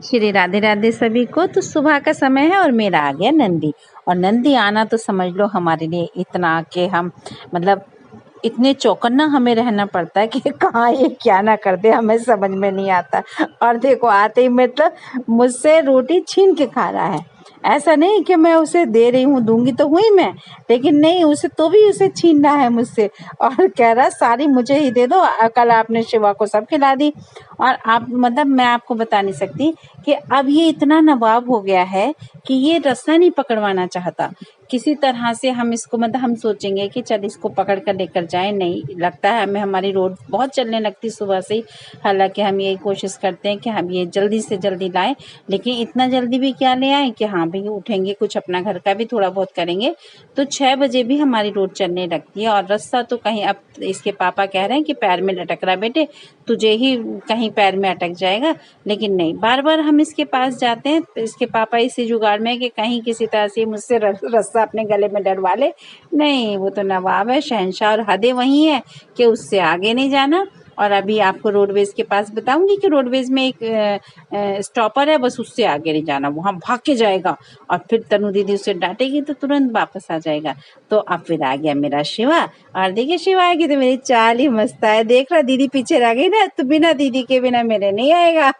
श्री राधे राधे सभी को। तो सुबह का समय है और मेरा आ गया नंदी। और नंदी आना तो समझ लो हमारे लिए इतना कि हम मतलब इतने चौकन्ना हमें रहना पड़ता है कि कहाँ ये क्या ना कर दे, हमें समझ में नहीं आता। और देखो आते ही मतलब मुझसे रोटी छीन के खा रहा है। ऐसा नहीं कि मैं उसे दे रही हूँ, दूंगी तो हुई मैं, लेकिन नहीं, उसे तो भी उसे छीनना है मुझसे। और कह रहा सारी मुझे ही दे दो, कल आपने शिवा को सब खिला दी। और आप मतलब मैं आपको बता नहीं सकती कि अब ये इतना नवाब हो गया है कि ये रास्ता नहीं पकड़वाना चाहता। किसी तरह से हम इसको मतलब हम सोचेंगे कि चल इसको पकड़ कर लेकर जाएं, नहीं लगता है हमें। हमारी रोड बहुत चलने लगती सुबह से ही। हालांकि हम यही कोशिश करते हैं कि हम ये जल्दी से जल्दी लाएं, लेकिन इतना जल्दी भी क्या ले आए कि हाँ भाई उठेंगे, कुछ अपना घर का भी थोड़ा बहुत करेंगे तो 6 बजे भी हमारी रोड चलने लगती है। और रास्ता तो कहीं अब इसके पापा कह रहे हैं कि पैर में लटक रहा बेटे, तुझे ही कहीं पैर में अटक जाएगा। लेकिन नहीं, बार बार हम इसके पास जाते हैं तो इसके पापा इसी जुगाड़ में कि कहीं किसी तरह से मुझसे रास्ता अपने गले में डलवा ले। नहीं, वो तो नवाब है, शहंशाह, और हदें वही है कि उससे आगे नहीं जाना। और अभी आपको रोडवेज के पास बताऊंगी कि रोडवेज में एक स्टॉपर है, बस उससे आगे नहीं जाना, वहां भाग के जाएगा। और फिर तनु दीदी उसे डांटेगी तो तुरंत वापस आ जाएगा। तो अब फिर आ गया मेरा शिवा। और देखिए शिवा आएगी तो मेरी चाल ही मस्त है। देख रहा दीदी पीछे रह गई ना, तो बिना दीदी के बिना मेरे नहीं आएगा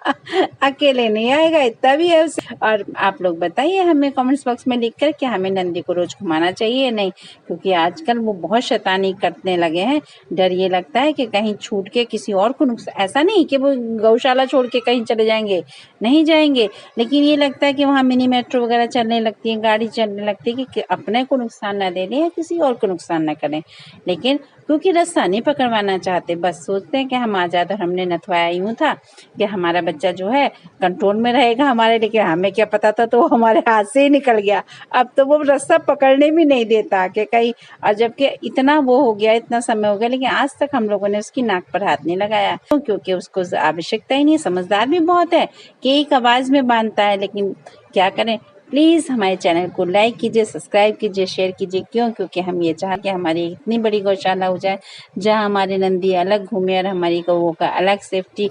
अकेले नहीं आएगा, इतना भी है उसे। और आप लोग बताइए हमें कमेंट्स बॉक्स में लिखकर कि हमें नंदी को रोज घुमाना चाहिए या नहीं, क्योंकि आजकल वो बहुत शैतानी करने लगे हैं। डर ये लगता है कि कहीं छूट के किसी और को नुकसान, ऐसा नहीं कि वो गौशाला छोड़ के कहीं चले जाएंगे, नहीं जाएंगे, लेकिन ये लगता है कि वहाँ मिनी मेट्रो वगैरह चलने लगती है, गाड़ी चलने लगती है कि अपने को नुकसान ना दे दें या किसी और को नुकसान ना करें। लेकिन क्योंकि रास्ता नहीं पकड़वाना चाहते, बस सोचते हैं कि हम आजाद, और हमने नथवाया यूं था कि हमारा बच्चा जो है कंट्रोल में रहेगा हमारे, लेकिन हमें क्या पता था, तो हमारे हाथ से ही निकल गया। अब तो वो रास्ता पकड़ने भी नहीं देता कि कहीं, और जबकि इतना वो हो गया, इतना समय हो गया, लेकिन आज तक हम लोगों ने उसकी नाक पर हाथ नहीं लगाया, क्योंकि उसको आवश्यकता ही नहीं। समझदार भी बहुत है कि एक आवाज में बांधता है, लेकिन क्या करें। प्लीज़ हमारे चैनल को लाइक कीजिए, सब्सक्राइब कीजिए, शेयर कीजिए। क्यों? क्योंकि हम ये चाहते हैं कि हमारी इतनी बड़ी गौशाला हो जाए जहाँ हमारे नंदी अलग घूमे और हमारी गौओं का अलग सेफ्टी